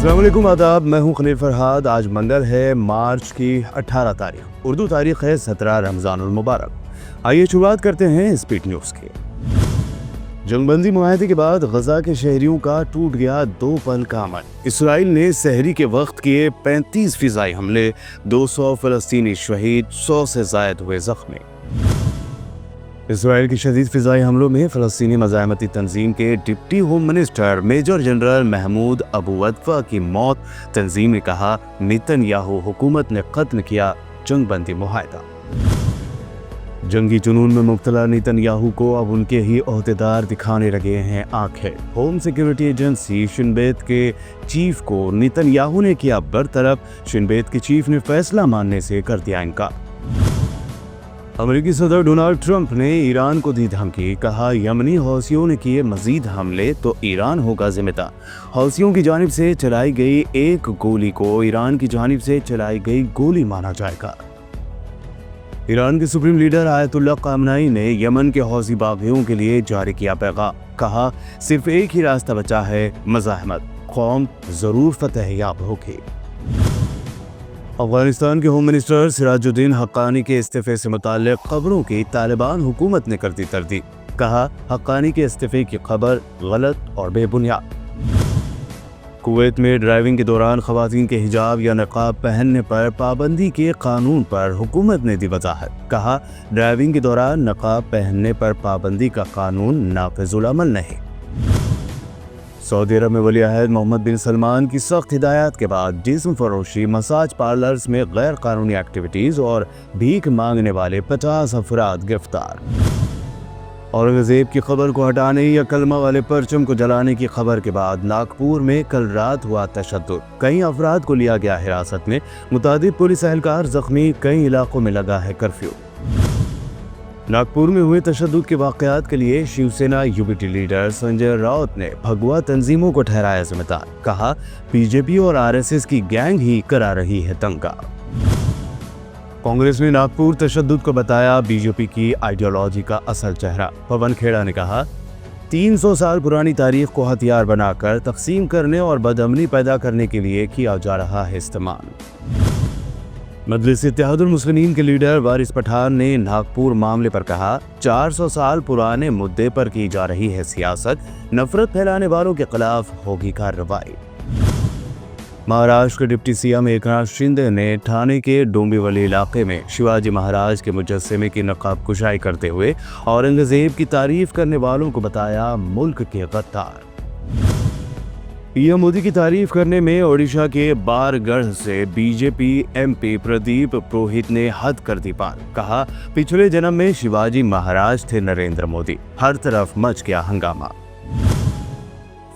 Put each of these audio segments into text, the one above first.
अस्सलाम वालेकुम, आदाब। मैं हूं खलील फरहाद। आज मंगल है, मार्च की 18 तारीख। उर्दू तारीख है 17 रमज़ानुल मुबारक। आइए शुरुआत करते हैं स्पीड न्यूज़ की। जंगबंदी मुआहदे के बाद गजा के शहरियों का टूट गया 2 पल का अमन। इसराइल ने सहरी के वक्त किए 35 फिजाई हमले, 200 फलस्तीनी शहीद, 100 से जायद हुए जख्मी। इसराइल की शदीद फिजाई हमलों में फलस्तीनी मज़ाहमती तंजीम के deputy home minister major general Mahmoud Abu अदफा की मौत। तंजीम ने कहा, नेतन्याहू हुकूमत ने खत्म किया जंगबंदी मुआहदा। जंगी जुनून में मुब्तला नेतन्याहू को अब उनके ही ओहदेदार दिखाने लगे हैं आंखें। होम सिक्योरिटी एजेंसी शिन बेत के चीफ को नेतन्याहू ने किया बरतरफ। शिन बेत के चीफ ने फैसला मानने से कर दिया इनकार। अमेरिकी सदर डोनाल्ड ट्रंप ने ईरान को दी धमकी। कहा, यमनी हौसियों ने किए मजीद हमले तो ईरान होगा जिम्मेदार। हौसियों की जानिब से चलाई गई एक गोली को ईरान की जानिब से चलाई गई गोली माना जाएगा। ईरान के सुप्रीम लीडर आयतुल्लाह ख़ामनेई ने यमन के हौसी बागियों के लिए जारी किया पैगाम। कहा, सिर्फ एक ही रास्ता बचा है, मज़ाहमत। कौम जरूर फतह याब होगी। अफगानिस्तान के होम मिनिस्टर सिराजुद्दीन हक्कानी के इस्तीफे से मुताल्लिक खबरों की तालिबान हुकूमत ने कर दी तरदीद। कहा, हक्कानी के इस्तीफे की खबर गलत और बेबुनियाद। कुवैत में ड्राइविंग के दौरान खवातीन के हिजाब या नकाब पहनने पर पाबंदी के कानून पर हुकूमत ने दी वजाहत। कहा, ड्राइविंग के दौरान नकाब पहनने पर पाबंदी का कानून नाफिजुल अमल नहीं। सऊदी अरब में वली अहद मोहम्मद बिन सलमान की सख्त हिदायत के बाद जिस्म फरोशी, मसाज पार्लर्स में गैर कानूनी एक्टिविटीज और भीख मांगने वाले 50 अफराद गिरफ्तार। औरंगजेब की खबर को हटाने या कलमा वाले परचम को जलाने की खबर के बाद नागपुर में कल रात हुआ तशद्दुद। कई अफराद को लिया गया हिरासत में, मुतादिद पुलिस एहलकार जख्मी, कई इलाकों में लगा है कर्फ्यू। नागपुर में हुए तशद्दुद के वाक़यात के लिए शिवसेना यूबीटी लीडर संजय राउत ने भगवा तंजीमों को ठहराया जिम्मेदार। कहा, बीजेपी और आरएसएस की गैंग ही करा रही है दंगा। कांग्रेस ने नागपुर तशद्दुद को बताया बीजेपी की आइडियोलॉजी का असल चेहरा। पवन खेड़ा ने कहा, 300 साल पुरानी तारीख को हथियार बनाकर तकसीम करने और बदअमनी पैदा करने के लिए किया जा रहा है इस्तेमाल। मजलिस इत्तेहादुल मुस्लिमीन के लीडर वारिस पठान ने नागपुर मामले पर कहा, 400 साल पुराने मुद्दे पर की जा रही है सियासत, नफरत फैलाने वालों के खिलाफ होगी कार्रवाई। महाराष्ट्र के डिप्टी सीएम एकनाथ शिंदे ने ठाणे के डोंबिवली इलाके में शिवाजी महाराज के मुजस्समे की नकाब कुशाई करते हुए औरंगजेब की तारीफ करने वालों को बताया मुल्क के गद्दार। पीएम मोदी की तारीफ करने में ओडिशा के बारगढ़ से बीजेपी एमपी प्रदीप पुरोहित ने हद कर दी पार। कहा, पिछले जन्म में शिवाजी महाराज थे नरेंद्र मोदी। हर तरफ मच गया हंगामा।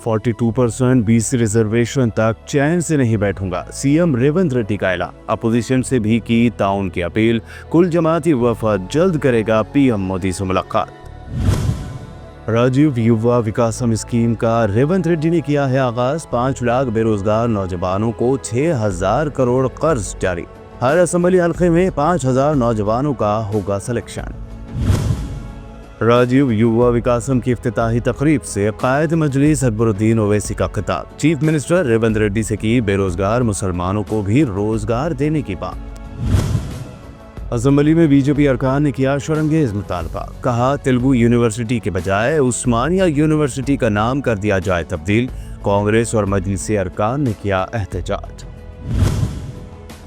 42% बीसी रिजर्वेशन तक चैन से नहीं बैठूंगा, सीएम रेवंत रेड्डी का ऐलान। अपोजिशन से भी की ताउन की अपील। कुल जमाती वफद जल्द करेगा पीएम मोदी से मुलाकात। राजीव युवा विकासम स्कीम का रेवंत रेड्डी ने किया है आगाज। 5 लाख बेरोजगार नौजवानों को 6000 करोड़ कर्ज जारी। हर असेंबली हल्के में 5000 नौजवानों का होगा सिलेक्शन। राजीव युवा विकासम की इफ्तिताही तकरीब से कायद मजलिस अकबरुद्दीन ओवैसी का खिताब। चीफ मिनिस्टर रेवंत रेड्डी से की बेरोजगार मुसलमानों को भी रोजगार देने की बात। असेंबली में बीजेपी अरकान ने किया शर्मगेज मुतालबा। कहा, तेलुगु यूनिवर्सिटी के बजाय उस्मानिया यूनिवर्सिटी का नाम कर दिया जाए तब्दील। कांग्रेस और मजलिस अरकान ने किया एहतजाज।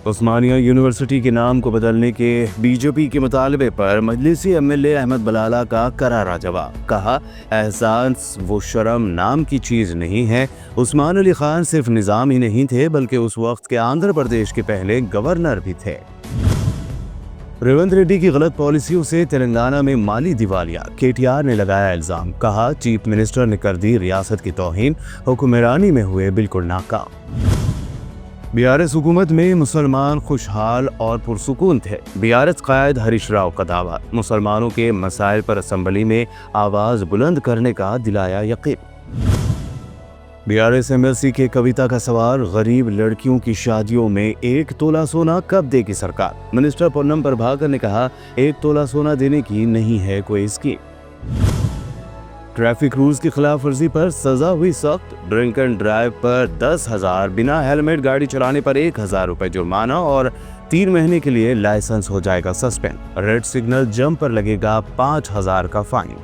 उस्मानिया यूनिवर्सिटी के नाम को बदलने के बीजेपी के मुतालबे पर मजलिसी एमएलए अहमद बलाला का करारा जवाब। कहा, एहसास वो शर्म नाम की चीज नहीं है। उस्मान अली खान सिर्फ निजाम ही नहीं थे बल्कि उस वक्त के आंध्र प्रदेश के पहले गवर्नर भी थे। रेवंत रेड्डी की गलत पॉलिसियों से तेलंगाना में माली दिवालिया। केटीआर ने लगाया इल्जाम। कहा, चीफ मिनिस्टर ने कर दी रियासत की तौहीन, हुक्मरानी में हुए बिल्कुल नाकाम। बीआरएस हुकूमत में मुसलमान खुशहाल और पुरसुकून थे। बीआरएस कायद हरीश राव का दावा। मुसलमानों के मसाइल पर असेंबली में आवाज बुलंद करने का दिलाया यकीन। बीआरएस एमएलसी के कविता का सवाल, गरीब लड़कियों की शादियों में 1 तोला सोना कब देगी सरकार। मिनिस्टर पोन्नम प्रभाकर ने कहा, 1 तोला सोना देने की नहीं है कोई स्कीम। ट्रैफिक रूल्स की खिलाफ वर्जी पर सजा हुई सख्त, ड्रिंक एंड ड्राइव पर 10,000, बिना हेलमेट गाड़ी चलाने पर 1,000 रुपए जुर्माना और 3 महीने के लिए लाइसेंस हो जाएगा सस्पेंड। रेड सिग्नल जंप पर लगेगा 5,000 का फाइन।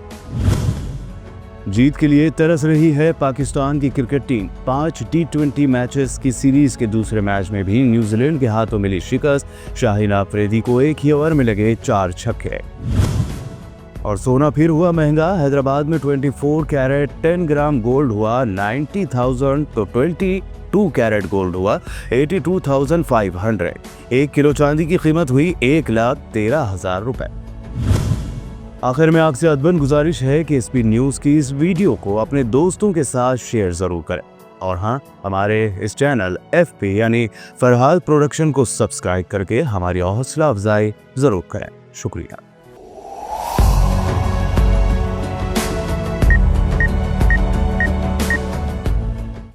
जीत के लिए तरस रही है पाकिस्तान की क्रिकेट टीम। 5 T20 मैचेस की सीरीज के दूसरे मैच में भी न्यूजीलैंड के हाथों मिली शिकस्त। शाहीन अफरीदी को एक ही ओवर में लगे 4 छक्के। और सोना फिर हुआ महंगा। हैदराबाद में 24 कैरेट 10 ग्राम गोल्ड हुआ 90,000, तो 22 कैरेट गोल्ड हुआ 82,500। 1 किलो चांदी की कीमत हुई 1,13,000 रुपए। आखिर में आपसे अदबन गुजारिश है कि स्पीड न्यूज़ की इस वीडियो को अपने दोस्तों के साथ शेयर ज़रूर करें, और हाँ, हमारे इस चैनल FP यानी फरहाद प्रोडक्शन को सब्सक्राइब करके हमारी हौसला अफजाई ज़रूर करें। शुक्रिया।